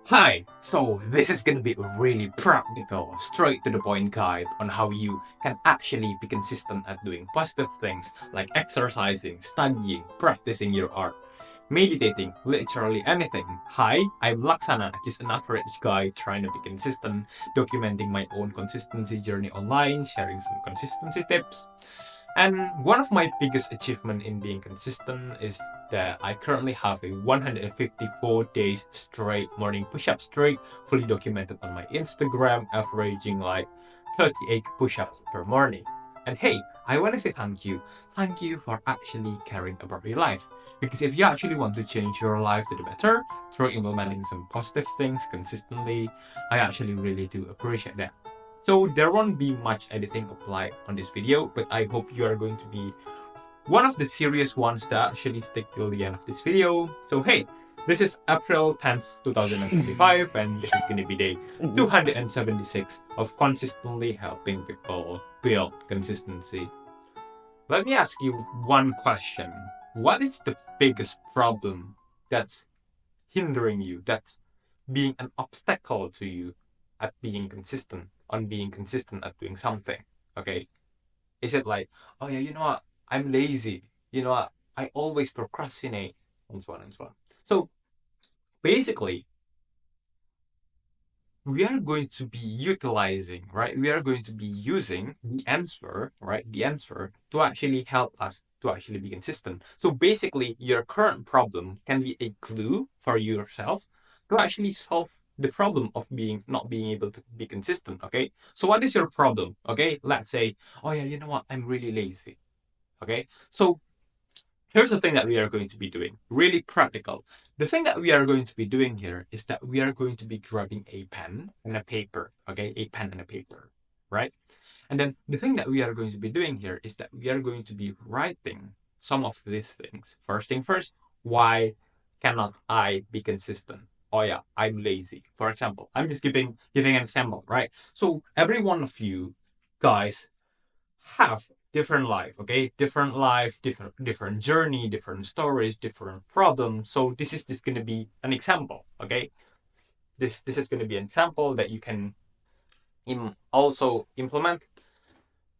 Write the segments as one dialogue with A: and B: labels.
A: Hi, so this is gonna be a really practical, straight to the point guide on how you can actually be consistent at doing positive things like exercising, studying, practicing your art, meditating, literally anything. Hi, I'm Laksana, just an average guy trying to be consistent, documenting my own consistency journey online, sharing some consistency tips. And one of my biggest achievement in being consistent is that I currently have a 154 days straight morning push-up streak, fully documented on my Instagram, averaging like 38 push-ups per morning. And hey, I want to say thank you. Thank you for actually caring about your life. Because if you actually want to change your life to the better through implementing some positive things consistently, I actually really do appreciate that. So there won't be much editing applied on this video, but I hope you are going to be one of the serious ones that actually stick till the end of this video. So hey, this is April 10th, 2025, and this is going to be day 276 of consistently helping people build consistency. Let me ask you one question. What is the biggest problem that's hindering you, that's being an obstacle to you at being consistent, on being consistent at doing something? Okay. Is it like, oh yeah, you know what? I'm lazy. You know what? I always procrastinate, and so on and so on. So basically, we are going to be utilizing, right? We are going to be using the answer, right? The answer to actually help us to actually be consistent. So basically, your current problem can be a clue for yourself to actually solve the problem of being not being able to be consistent. Okay. So what is your problem? Okay. Let's say, oh yeah, you know what? I'm really lazy. Okay. So here's the thing that we are going to be doing, really practical. The thing that we are going to be doing here is that we are going to be grabbing a pen and a paper, okay? A pen and a paper, right? And then the thing that we are going to be doing here is that we are going to be writing some of these things. First thing first, why cannot I be consistent? Oh yeah, I'm lazy. For example, I'm just giving an example, right? So every one of you guys have different life, okay, different life, different journey, different stories, different problems. So this is just going to be an example, okay. This is going to be an example that you can also implement,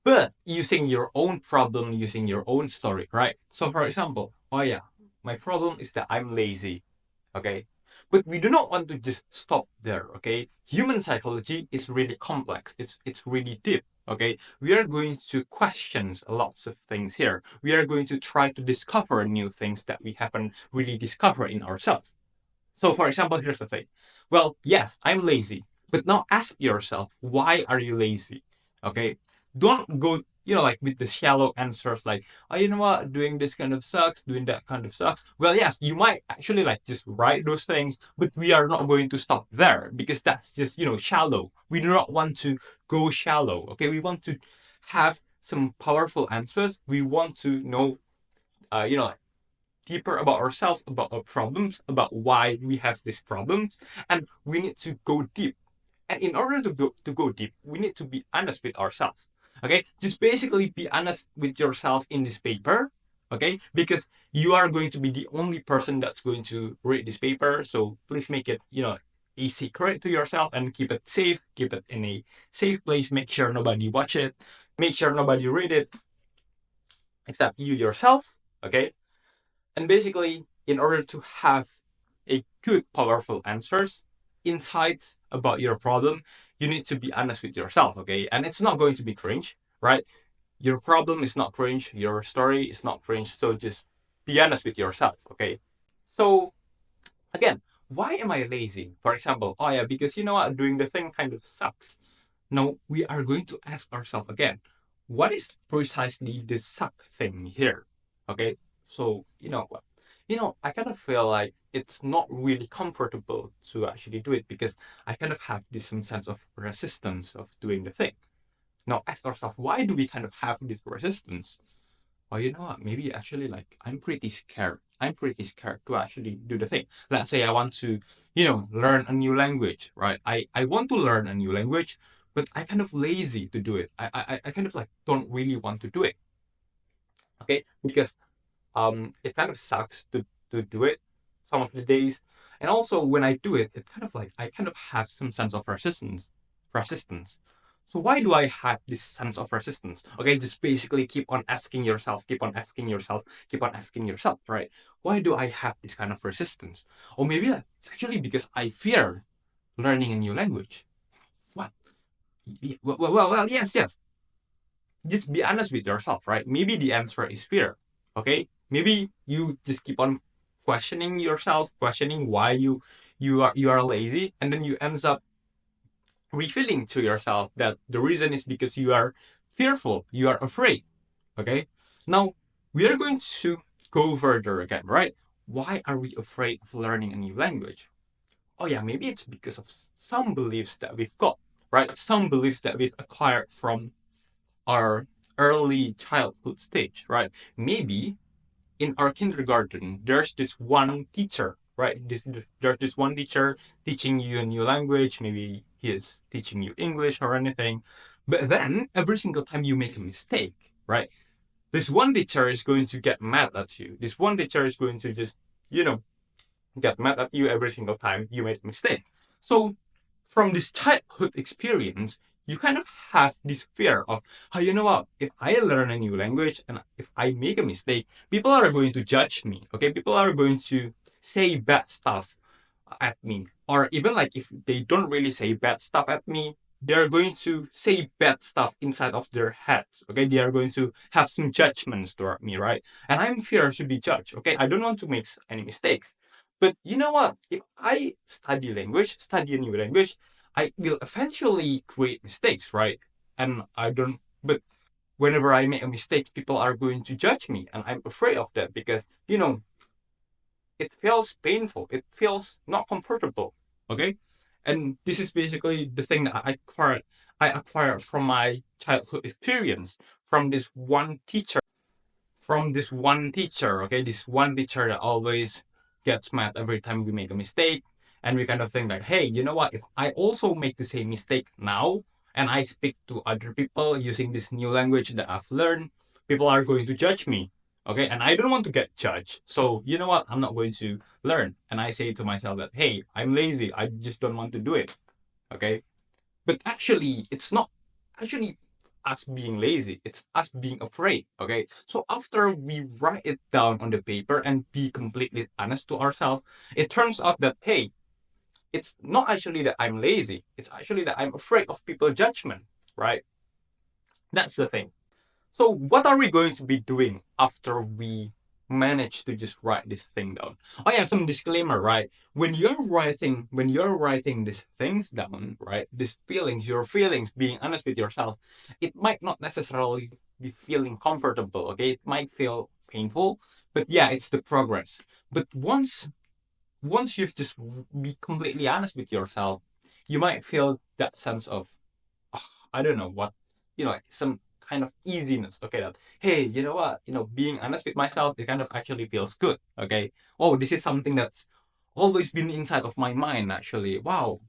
A: but using your own problem, using your own story, right? So for example, oh yeah, my problem is that I'm lazy, okay. But we do not want to just stop there, okay. Human psychology is really complex, it's really deep, okay. We are going to question lots of things here. We are going to try to discover new things that we haven't really discovered in ourselves. So for example, here's the thing. Well, yes, I'm lazy, but now ask yourself, why are you lazy? Okay. Don't go, like with the shallow answers like, oh, you know what, doing this kind of sucks, doing that kind of sucks. Well, yes, you might actually like just write those things, but we are not going to stop there because that's just, shallow. We do not want to go shallow. Okay. We want to have some powerful answers. We want to know, like deeper about ourselves, about our problems, about why we have these problems, and we need to go deep. And in order to go deep, we need to be honest with ourselves. Okay, just basically be honest with yourself in this paper. Okay, because you are going to be the only person that's going to read this paper. So please make it, a secret to yourself and keep it safe. Keep it in a safe place. Make sure nobody watch it. Make sure nobody read it except you yourself. Okay, and basically, in order to have a good, powerful answers, insights about your problem, you need to be honest with yourself, okay? And it's not going to be cringe, right? Your problem is not cringe, your story is not cringe, so just be honest with yourself, okay? So again, why am I lazy? For example, oh yeah, because you know what, doing the thing kind of sucks. Now we are going to ask ourselves again, what is precisely the suck thing here? Okay, so I kind of feel like it's not really comfortable to actually do it because I kind of have this some sense of resistance of doing the thing. Now ask ourselves, why do we kind of have this resistance? Oh, you know what? Maybe actually, like, I'm pretty scared. I'm pretty scared to actually do the thing. Let's say I want to, learn a new language, right? I want to learn a new language, but I kind of lazy to do it. I kind of like don't really want to do it. Okay, because it kind of sucks to do it some of the days, And also when I do it, it kind of like I kind of have some sense of resistance. So why do I have this sense of resistance? Okay, just basically keep on asking yourself, keep on asking yourself, keep on asking yourself, right? Why do I have this kind of resistance? Or maybe it's actually because I fear learning a new language. What? Well, yes, yes. Just be honest with yourself, right? Maybe the answer is fear. Okay? Maybe you just keep on questioning yourself, questioning why you are lazy, and then you ends up revealing to yourself that the reason is because you are fearful, you are afraid. Okay? Now we are going to go further again, right? Why are we afraid of learning a new language? Oh yeah, maybe it's because of some beliefs that we've got, right? Some beliefs that we've acquired from our early childhood stage, right? Maybe in our kindergarten, there's this one teacher, right? There's this one teacher teaching you a new language. Maybe he is teaching you English or anything. But then every single time you make a mistake, right? This one teacher is going to get mad at you. This one teacher is going to just, you know, get mad at you every single time you make a mistake. So from this childhood experience, you kind of have this fear of, oh, you know what? If I learn a new language and if I make a mistake, people are going to judge me. Okay, people are going to say bad stuff at me, or even like if they don't really say bad stuff at me, they're going to say bad stuff inside of their heads. Okay, they are going to have some judgments toward me, right? And I'm fear to be judged. Okay, I don't want to make any mistakes. But you know what? If I study a new language, I will eventually create mistakes, right? And I don't. But whenever I make a mistake, people are going to judge me, and I'm afraid of that because it feels painful. It feels not comfortable. Okay, and this is basically the thing that I acquired. I acquired from my childhood experience from this one teacher. Okay, this one teacher that always gets mad every time we make a mistake, and we kind of think like, hey, you know what? If I also make the same mistake now, and I speak to other people using this new language that I've learned, people are going to judge me. Okay, and I don't want to get judged. So you know what? I'm not going to learn. And I say to myself that, hey, I'm lazy. I just don't want to do it. Okay, but actually, it's not actually us being lazy. It's us being afraid. Okay. So after we write it down on the paper and be completely honest to ourselves, it turns out that, hey, it's not actually that I'm lazy. It's actually that I'm afraid of people judgment. Right. That's the thing. So what are we going to be doing after we manage to just write this thing down? Oh yeah, some disclaimer, right? When you're writing these things down, right? These feelings, your feelings, being honest with yourself, it might not necessarily be feeling comfortable, okay? It might feel painful, but yeah, it's the progress. But once you've just be completely honest with yourself, you might feel that sense of oh, I don't know what, like some kind of easiness. Okay, that hey, you know what, being honest with myself, it kind of actually feels good. Okay, oh, this is something that's always been inside of my mind. Actually, wow,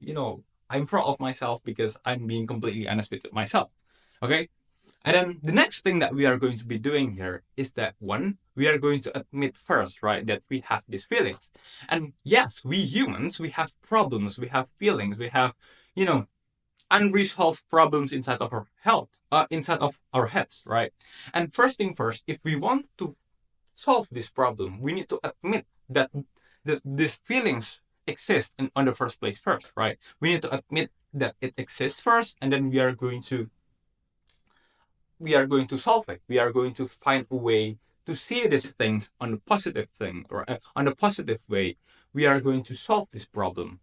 A: I'm proud of myself because I'm being completely honest with myself. Okay, and then the next thing that we are going to be doing here is that one, we are going to admit first, right, that we have these feelings. And yes, we humans, we have problems, we have feelings, we have, you know, unresolved problems inside of our inside of our heads, right? And first thing first, if we want to solve this problem, we need to admit that these feelings exist on the first place first, right? We need to admit that it exists first, and then we are going to solve it. We are going to find a way to see these things on the positive thing or on a positive way. We are going to solve this problem.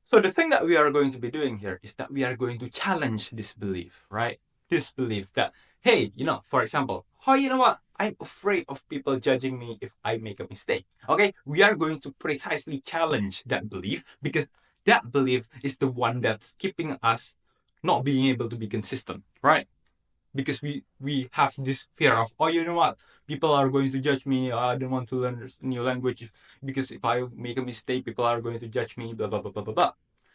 A: So the thing that we are going to be doing here is that we are going to challenge this belief, right? This belief that, hey, for example, oh, you know what? I'm afraid of people judging me if I make a mistake. Okay, we are going to precisely challenge that belief because that belief is the one that's keeping us not being able to be consistent, right? Because we have this fear of, oh, you know what, people are going to judge me, I don't want to learn a new language because if I make a mistake, people are going to judge me, blah blah blah blah blah blah.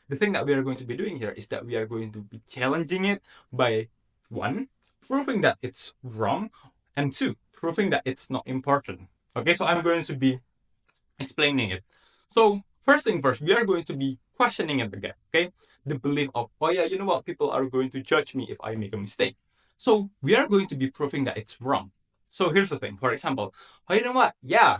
A: The thing that we are going to be doing here is that we are going to be challenging it by one, proving that it's wrong, and two, proving that it's not important. Okay, so I'm going to be explaining it. So first thing first, we are going to be questioning it again. Okay, the belief of, oh yeah, you know what, people are going to judge me if I make a mistake. So we are going to be proving that it's wrong. So here's the thing. For example, oh, you know what? Yeah,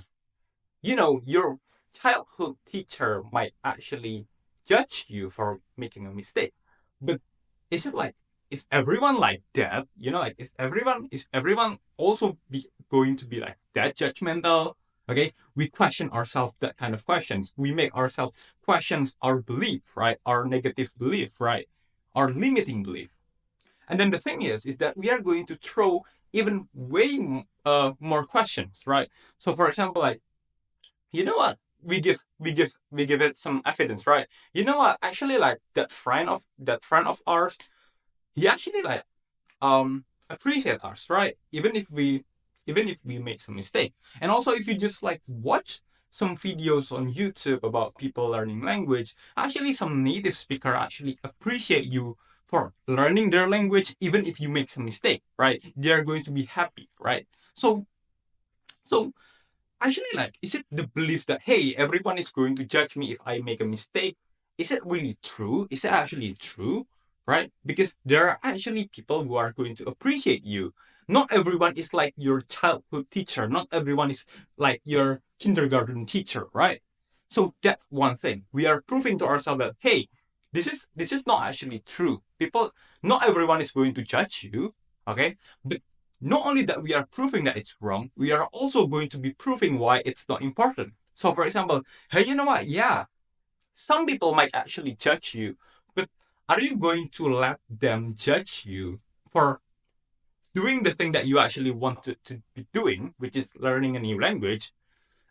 A: your childhood teacher might actually judge you for making a mistake. But is it like, is everyone like that? Like, is everyone also be going to be like that judgmental? Okay, we question ourselves that kind of questions. We make ourselves questions our belief, right? Our negative belief, right? Our limiting belief. And then the thing is that we are going to throw even way more questions, right? So for example, like, you know what, we give it some evidence, right? You know what, actually, like, that friend of ours, he actually, like, appreciate us, right? Even if we make some mistake. And also, if you just like watch some videos on YouTube about people learning language, actually some native speaker actually appreciate you for learning their language. Even if you make some mistake, right, they are going to be happy, right? So actually, like, is it the belief that, hey, everyone is going to judge me if I make a mistake? Is it really true? Is it actually true? Right? Because there are actually people who are going to appreciate you. Not everyone is like your childhood teacher. Not everyone is like your kindergarten teacher, right? So that's one thing. We are proving to ourselves that, hey, this is not actually true. Not everyone is going to judge you. Okay? But not only that we are proving that it's wrong, we are also going to be proving why it's not important. So, for example, hey, you know what? Yeah, some people might actually judge you, but are you going to let them judge you for doing the thing that you actually wanted to be doing, which is learning a new language?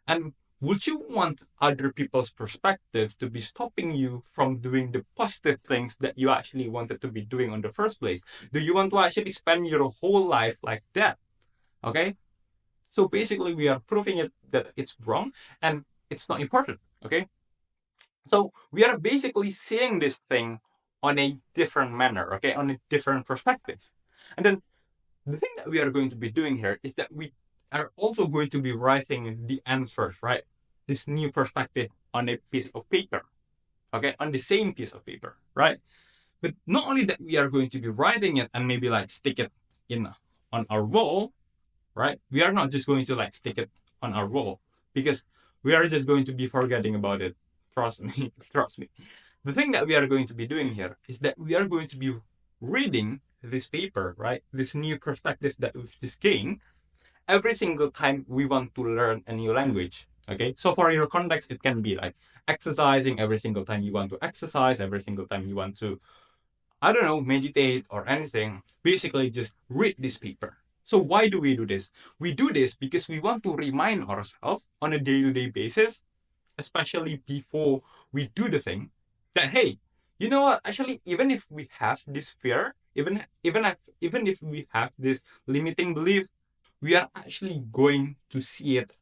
A: And would you want other people's perspective to be stopping you from doing the positive things that you actually wanted to be doing on the first place? Do you want to actually spend your whole life like that? Okay? So basically, we are proving it that it's wrong and it's not important. Okay. So we are basically seeing this thing on a different manner. Okay, on a different perspective. And then the thing that we are going to be doing here is that we are also going to be writing the answers, right? This new perspective on a piece of paper. Okay, on the same piece of paper, right? But not only that, we are going to be writing it and maybe like stick it in on our wall, right? We are not just going to like stick it on our wall because we are just going to be forgetting about it. Trust me, trust me. The thing that we are going to be doing here is that we are going to be reading this paper, right? This new perspective that we've just gained every single time we want to learn a new language. Okay, so for your context, it can be like exercising every single time you want to exercise, every single time you want to, I don't know, meditate or anything. Basically, just read this paper. So why do we do this? We do this because we want to remind ourselves on a day-to-day basis, especially before we do the thing, that, hey, you know what? Actually, even if we have this fear, even if we have this limiting belief, we are actually going to see it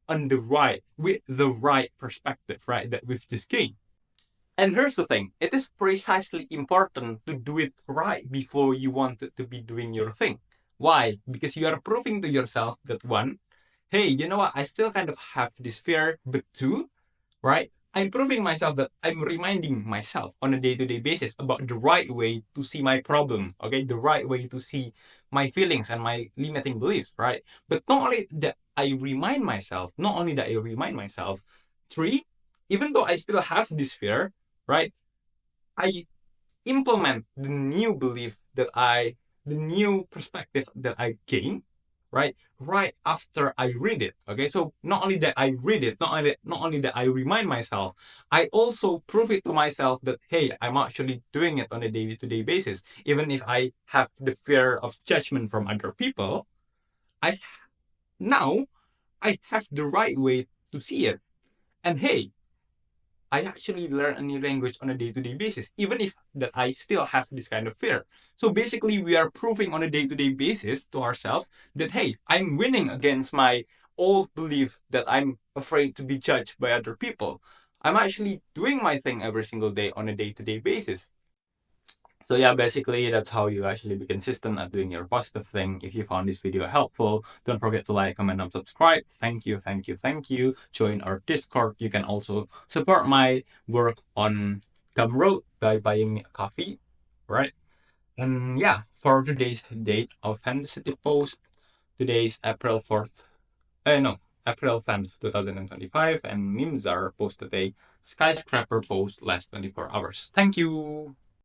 A: on the right with the right perspective, right? That we've just gained. And here's the thing, it is precisely important to do it right before you want it to be doing your thing. Why? Because you are proving to yourself that, one, hey, you know what? I still kind of have this fear, but two, right? I'm proving myself that I'm reminding myself on a day-to-day basis about the right way to see my problem, okay? The right way to see my feelings and my limiting beliefs, right? But not only that I remind myself, three, even though I still have this fear, right? I implement the new perspective that I gain, right? Right after I read it. Okay, so not only that I read it, not only that I remind myself, I also prove it to myself that, hey, I'm actually doing it on a day-to-day basis. Even if I have the fear of judgment from other people, I now I have the right way to see it. And hey, I actually learn a new language on a day-to-day basis, even if that I still have this kind of fear. So basically, we are proving on a day-to-day basis to ourselves that, hey, I'm winning against my old belief that I'm afraid to be judged by other people. I'm actually doing my thing every single day on a day-to-day basis. So yeah, basically that's how you actually be consistent at doing your positive thing. If you found this video helpful, don't forget to like, comment, and subscribe. Thank you, thank you, thank you. Join our Discord. You can also support my work on Gumroad by buying me a coffee, right? And yeah, for today's date of Authenticity post, today is April 4th. No, April 10th, 2025, and memes are posted a skyscraper post last 24 hours. Thank you.